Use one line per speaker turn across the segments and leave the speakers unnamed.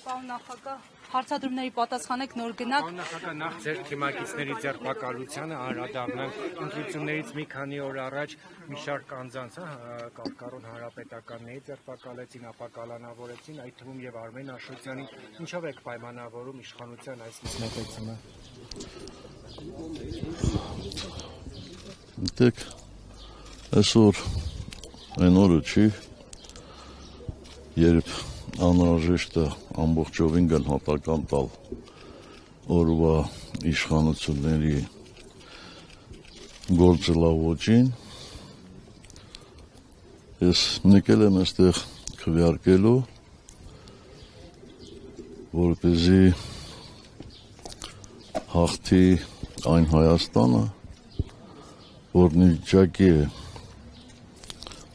Պարոն նախագահ, հարցադրումների պատասխանեք նոր գնաք։
Պարոն նախագահ, նախ ձեր թիմակիցների ձերբակալությանը անդրադառնանք ընտրություններից մի քանի օր առաջ մի շարք անձանց կառավարական հանրապետականների ձերբակալեցին, ապա կալանավորեցին, այդ թվում եւ Արմեն Աշոտյանի, ինչով եք պայմանավորում իշխանության այս մեկնեցումը։
Դեք այսօր այն օրը չի, երբ անհրաժեշտ է ամբողջովին գնահատական տալ օրվա իշխանությունների գործելավոճին, ես եկել եմ այստեղ քվեարկելու, որպեսզի հաղթի այն Հայաստանը, որն վիճակի է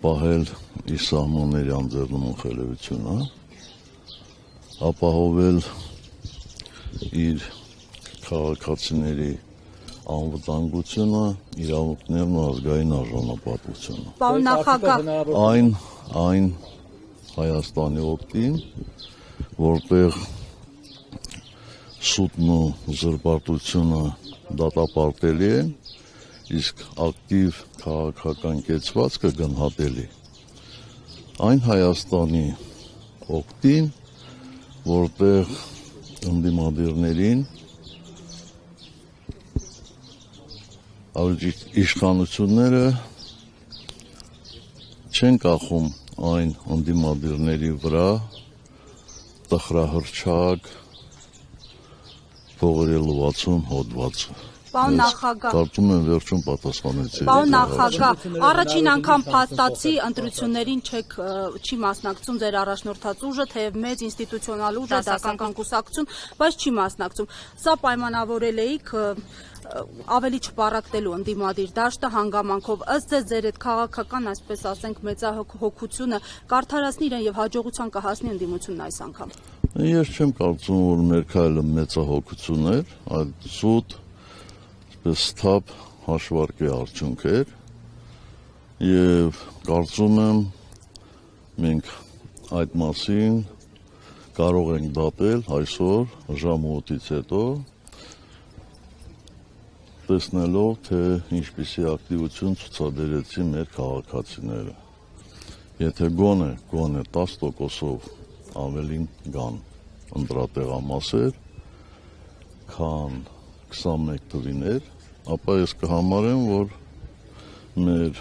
պահել իր սահմանների անձեռնունու խելαιությունը, ապահովել իր քաղաքացիների անվտանգությունը, իրավունքներն ու ազգային արժանապատվությունը։
Պարոն նախագահ,
Այն Հայաստանի օգտին, որտեղ սուտն ու զրպարտությունը դատապարտելի են, իսկ ակտիվ քաղաքական կեցվածքը գնահատելի։ Այն Հայաստանի օգտին, որտեղ ընդդիմադիրներին իշխանությունները չեն կախում այն ընդդիմադիրների վրա տխրահռչակ փողերի լվացում հոդվածը։
Պարոն նախագահ,
Կարծում եմ վերջում պատասխանեցի։
Պարոն նախագահ, առաջին անգամ փաստացի ընտրություններին չի մասնակցում ձեր առաջնորդած ուժը, թեև մեծ ինստիտուցիոնալ ուժ է, դասական կուսակցություն, բայց չի մասնակցում։ Սա պայմանավորել էիք ավելի չպառակտելու ընդդիմադիր դաշտը հանգամանքով, ըստ ձեր այդ քաղաքական, այսպես ասենք, մեծահոգությունը կարդարացնի իրեն եւ հաջողության կհասնի ընդդիմությունն այս անգամ։
Ես չեմ կարծում, որ մեր քայլը մեծահոգություն էր, այլ սուտ սթափ հաշվարկի արդյունք էր եւ կարծում եմ մենք այդ մասին կարող ենք դատել այսօր ժամ 8-ից հետո, տեսնելով թե ինչպիսի ակտիվություն ցուցաբերեցին մեր քաղաքացիները։ Եթե գոնե 10%-ով ավելին գան ընտրատեղամասեր, քան 21 թվիներ, ապա ես կհամարեմ, որ մեր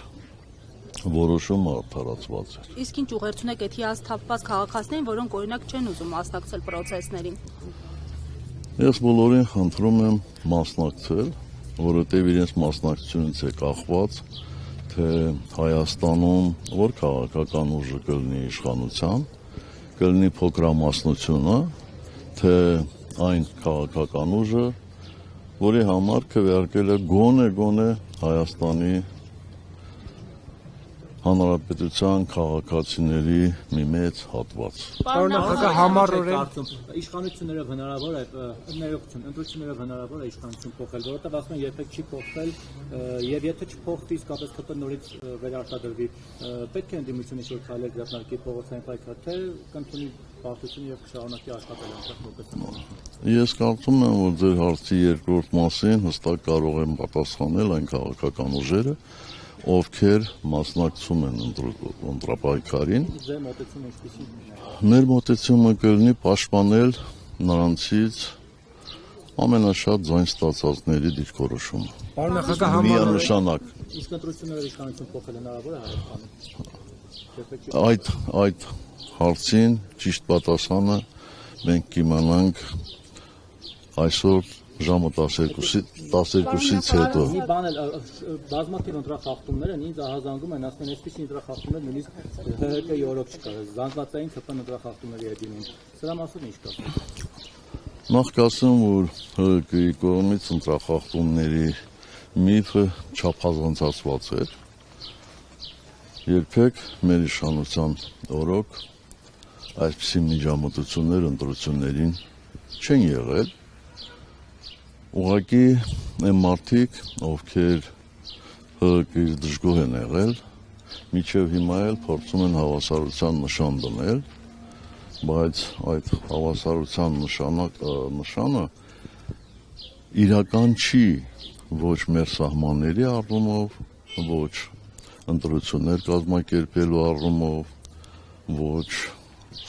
որոշումը արդարացված էր։
Իսկ ինչ ուղերձ ունեք այդ հիասթափված քաղաքացիներին, որոնք օրինակ չեն ուզում մասնակցել պրոցեսներին։
Ես բոլորին խնդրում եմ մասնակցել, որովհետև իրենց մասնակցությունից է կախված, թե Հայաստանում որ քաղաքական ուժը կլինի իշխանության, կլինի փոքրամասնությունը, թե այն քաղաքական ուժը, որի համար քվեարկել է գոնե Հայաստանի Հանրապետության քաղաքացիների մի մեծ հատված։
Պարոն նախագահ, համառորեն
իշխանությունները հնարավոր է ընտրությունները հնարավոր է իշխանություն փոխել, որովհետև ասում են երբեք չի փոխվել եւ եթե չփոխվի իսկապես ԿՊ նորից վերարտադրվի, պետք է ընդդիմությունը շուտ քայլեր դրամարկի փողոցային պայքար, թե կընդունի պարտություն եւ կշարունակի աշխատել այնտեղ որպես։
Ես կարծում եմ, որ ձեր հարցի երկրորդ մասին հստակ կարող եմ պատասխանել այն քաղաքական ուժերը, ովքեր մասնակցում են ընտրապայքարին։
Ձեր մոտեցումը ինչպիսի՞։
Մեր մոտեցումը կլինի պաշտպանել նրանցից ամենաշատ ձայն ստացածների դիրքորոշումը։
Պարոն նախագահ,
միանշանակ։
Իսկ ընտրությունները իշխանություն փոխել հնարավոր է Հայաստանում։
Այդ հարցին ճիշտ պատասխանը մենք կիմանանք այսօր ժամը 12-ից հետո։
Մի բան էլ բազմաթիվ ընտրախախտումներ են, ինձ ահազանգում են, ասում են, այսպիսի ընտրախախտումներ նույնիսկ ՀՀԿ-ի օրոք չկար, զանգվածային ՑՊ ընտրախախտումների հետ դիմում։ Սրա մասին ինչ կասեք։
Նախ կասեմ, որ ՀՀԿ-ի կողմից ընտրախախտումների միֆը չափազանցացված էր։ Երբեք մեր իշխանության օրոք այսպիսի միջամտություններ ընտրություններին չեն եղել։ Ուղղակի այն մարդիկ, ովքեր ՀՀԿ-ից դժգոհ են եղել, մինչև հիմա էլ փորձում են հավասարության նշան դնել բայց այդ հավասարության նշանը իրական չի ոչ մեր սահմանների առումով, ոչ ընտրություններ կազմակերպելու առումով, ոչ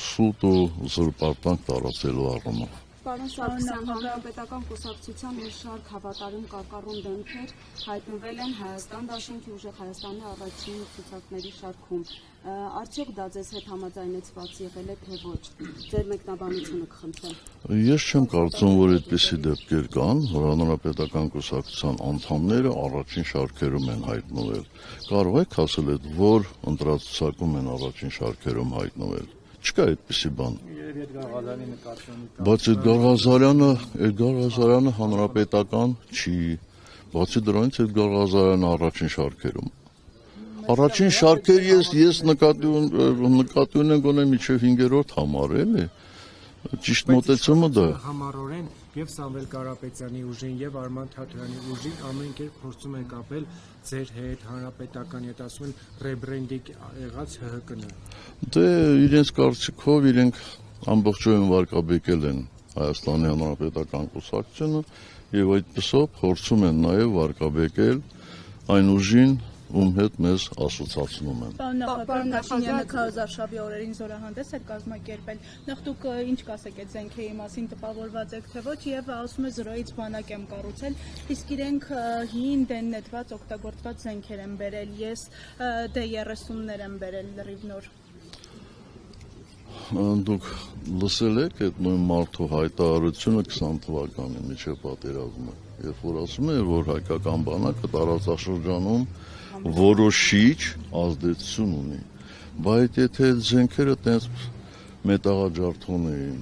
սուտ ու զրպարտանք տարածելու առումով։
Պարոն Սարգսյան, Հանրապետական կուսակցության մի շարք հավատարիմ կարկառուն դեմքեր հայտնվել են Հայաստան դաշինքի ուժեղ Հայաստանի առաջին ցուցակների շարքում։ Արդյոք դա ձեզ հետ համաձայնեցված եղել է թե ոչ։ Ձեր մեկնաբանությունը կխնդրեմ։
Ես չեմ կարծում, որ այդպիսի դեպքեր կան, որ Հանրապետական կուսակցության անդամները առաջին շարքերում են հայտնվել։ Կարող եք ասել, որ ընտրացուցակում են առաջին շարքերում հայտնվել։ Չկա այդպիսի բան։ Բայց Էդգար Ղազարյանը հանրապետական չի։ Բացի դրանից Էդգար Ղազարյանը առաջին շարքերում։ Առաջին շարքեր ես նկատի ունեմ գոնե միջև 5-րդ համար էլի։ Ճիշտ մոտեցումը դա է։
Համառորեն եւ Սամվել Կարապետյանի ուժին եւ Արման Թաթյանի ուժին ամեն կերպ փորձում են կապել ձեր հետ հանրապետական հետ ասում են ռեբրենդինգ եղած ՀՀԿ-ն։
Դե իրենց կարծիքով իրենք ամբողջովին վարկաբեկել են Հայաստանի Հանրապետական կուսակցությունը եւ այդպեսով փորձում են նաեւ վարկաբեկել այն ուժին, ում հետ մեզ ասոցացնում են։
Պարոն Փաշինյանը քարոզարշավի օրերին զորահանդես էր կազմակերպել։ Նախ դուք ինչ կասեք այդ զենքերի մասին, տպավորված եք թե ոչ, եւ ասում է 0-ից բանակ եմ կառուցել, իսկ իրենք հին դեննետված օգտագործված զենքեր են բերել, ես դե 30-ներ եմ բերել լրիվ նոր։
Դուք լսել եք այդ նույն մարդու հայտարարությունը 20 թվականին միջև պատերազմը, երբ որ ասում է, որ հայկական բանակը տարածաշրջանում որոշիչ ազդեցություն ունի, բայց եթե այդ զենքերը տենց մետաղաջարդոն էին,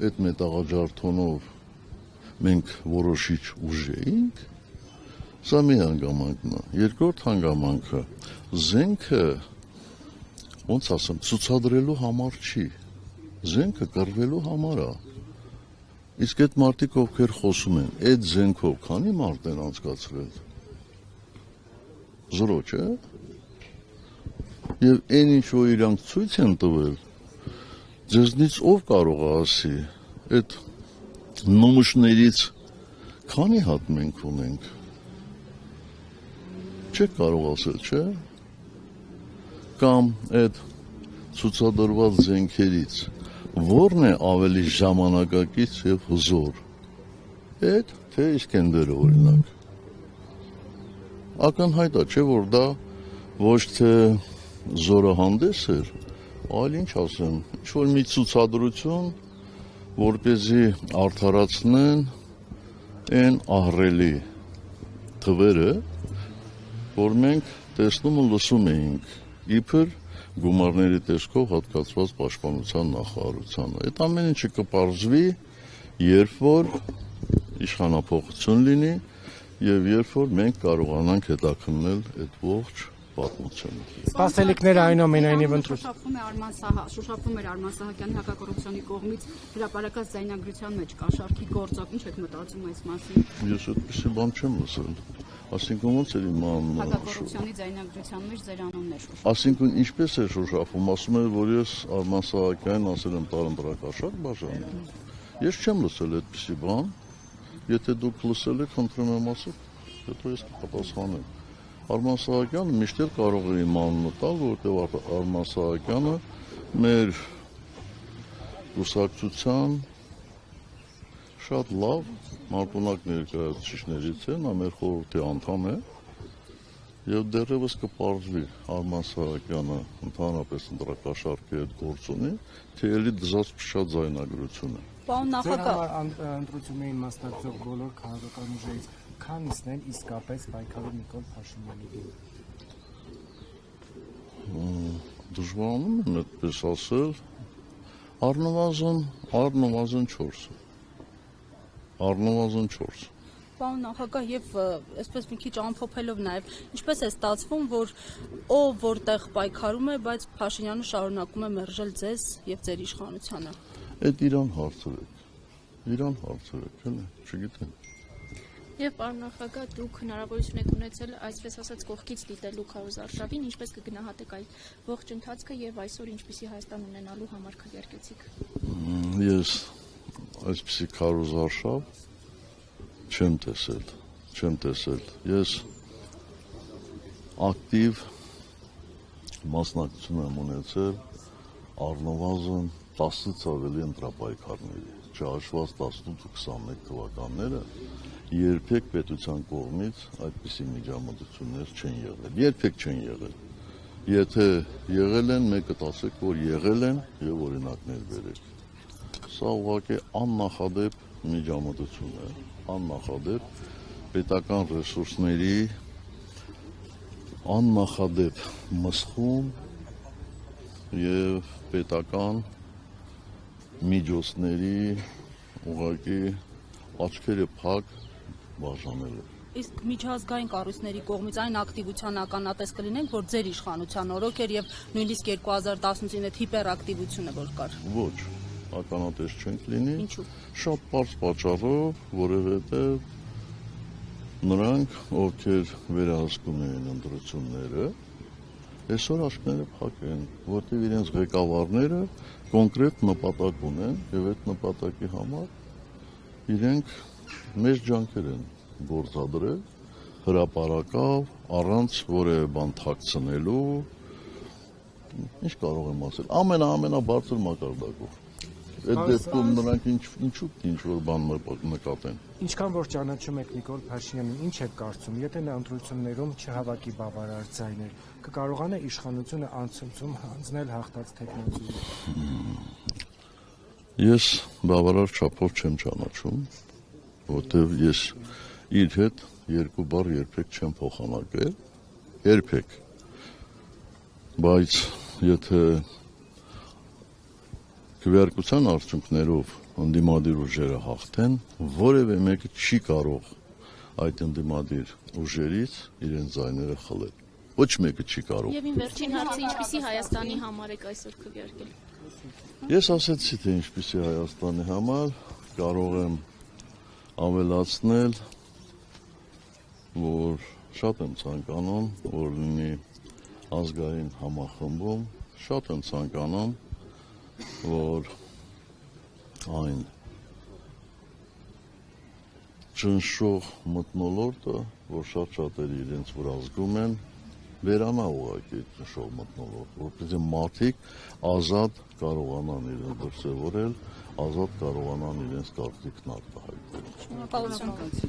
այդ մետաղաջարդոնով մենք որոշիչ ուժ էինք, սա մի հանգամանքն է։ Երկրորդ հանգամանքը, զենքը, ոնց ասեմ, ցուցադրելու համար չի, զենքը կռվելու համար է։ Իսկ այդ մարդիկ ովքեր խոսում են, այդ զենքով քանի մարդ են անցկացրել։ 0, չէ՞։ Եվ այն ինչ որ իրանք ցույց են տվել, ձեզնից ով կարող է ասի, այդ նմուշներից քանի հատ մենք ունենք։ Չեք կարող ասել, չէ՞։ Կամ այդ ցուցադրված զենքերից որն է ավելի ժամանակակից եւ հզոր։ Այդ թե Իսկենդերը օրինակ։ Ակնհայտ է, չէ՞ որ դա ոչ թե զորահանդես էր, այլ ինչ ասեմ, ինչ-որ մի ցուցադրություն, որպեսզի արդարացնեն այն ահռելի թվերը, որ մենք տեսնում ու լսում էինք, իբր գումարների տեսքով հատկացված պաշտպանության նախարարությանը։ Այդ ամեն ինչը կպարզվի, երբ որ իշխանափոխություն լինի եւ երբ որ մենք կարողանանք հետաքննել այդ ողջ պատմությունը։
Սպասելիքները այնուամենայնիվ
շոշափվում էր Արման Սահակյանի հակակոռուպցիոնի կողմից հրապարակած ձայնագրության մեջ կաշառքի գործով, ինչ եք մտածում այս մասին։
Ես այդպեսի բան չեմ լսել։ Այսինքն ոնց էր իմանալու։
Հակակոռուպցիոնի ձայնագրության մեջ ձեր անունն է շոշափվում։
Այսինքն ինչպես է շոշափում, ասում է, որ ես Արման Սահակյանին ասել եմ տարընտրակաշառք բաժանի։ Ես չեմ լսել այդպեսի բան։ Եթե դուք լսել եք, խնդրում եմ ասեք, հետո ես կպատասխանեմ։ Արման Սահակյանը միշտ կարող է իմանալու տալ, որովհետև Արման Սահակյանը մեր կուսակցության շատ լավ մարտունակ ներկայացուցիչներից է, նա մեր խորհրդի անդամ է եւ դեռևս կպարզվի Արման Սահակյանը ընդհանրապես ընտրակաշառքի հետ գործ ունի, թե էլի դզած փշած ձայնագրություն է։
Պարոն նախագահ,
ընտրություններին մասնակցող բոլոր քաղաքական ուժերից քանիսն են իսկապես պայքարում Նիկոլ Փաշինյանի դեմ։
Դժվարանում եմ այդպես ասել, առնվազն 4։ Առնվազն 4։
Պարոն նախագահ, եւ այսպես մի քիչ ամփոփելով նաեւ, ինչպես է ստացվում, որ ով որտեղ պայքարում է, բայց Փաշինյանը շարունակում է մերժել ձեզ եւ ձեր իշխանությանը։
Այդ իրան հարցրեք, էլի, չգիտեմ։
Եվ պարոն նախագահ, դուք հնարավորություն եք ունեցել այսպես ասած կողքից դիտելու քարոզարշավին, ինչպես կգնահատեք այդ ողջ ընթացքը եւ այսօր ինչպիսի Հայաստան ունենալու համար քվեարկեցիք։
Ես այսպիսի քարոզարշավ չեմ տեսել։ Ես ակտիվ մասնակցություն եմ ունեցել առնվազն 10-ից ավելի ընտրապայքարների, չհաշված 18-21 թվականները, երբեք պետության կողմից այդպիսի միջամտություններ չեն եղել, երբեք չեն եղել։ Եթե եղել են, մեկը ասեք, որ եղել են եւ օրինակներ բերեք։ Սա ուղղակի աննախադեպ միջամտություն է, աննախադեպ պետական ռեսուրսների աննախադեպ մսխում եւ պետական միջոցների ուղղակի աչքերը փակ բաժանելը։
Իսկ միջազգային կառույցների կողմից այն ակտիվության ականատես կլինենք, որ ձեր իշխանության օրոք էր եւ նույնիսկ 2018-ին այդ հիպերակտիվությունը որ կար։
Ոչ, ականատես չենք լինի։
Ինչու՞։
Շատ պարզ պատճառով, որովհետեւ նրանք, ովքեր վերահսկում էին ընտրությունները, այսօր աչքները փակ են, որտեղ իրենց ղեկավարները կոնկրետ նպատակ ունեն եւ այդ նպատակի համար իրենք մեծ ջանքեր են գործադրել հրապարակավ, առանց որևէ բան թաքցնելու, ինչ կարող եմ ասել, ամենաբարձր մակարդակով։ Այդ դեպքում նրանք ինչ-որ բան նկատեն։
Ինչքան որ ճանաչում եք Նիկոլ Փաշինյանին, ինչ եք կարծում, եթե նա ընտրություններում չհավաքի բավարար ձայներ, կկարողանա իշխանությունը անցնցում հանձնել հաղթած թեկնածուին։
Ես բավարար չափով չեմ ճանաչում, որտեղ ես իր հետ երկու բառ երբեք չեմ փոխանակել, երբեք։ Բայց եթե քվեարկության արդյունքներով ընդդիմադիր ուժերը հաղթեն, որևէ մեկը չի կարող այդ ընդդիմադիր ուժերից իրենց ձայները խլել։ Ոչ մեկը չի կարող։
Եվ իմ վերջին հարցը ինչպիսի Հայաստանի համար եք այսօր քվեարկել։
Ես ասեցի, թե ինչպիսի Հայաստանի համար կարող եմ ավելացնել, որ շատ եմ ցանկանում, որ լինի ազգային համախմբում, շատ եմ ցանկանում, որ այն ճնշող մթնոլորտը, որ շատ-շատերը իրենց վրա զգում են, վերանա ուղղակի ճնշող մթնոլորտ, որպեսզի մարդիկ ազատ կարողանան իրենց դրսևորել, ազատ կարողանան իրենց կարծիքն արտահայտել։
Շնորհակալություն։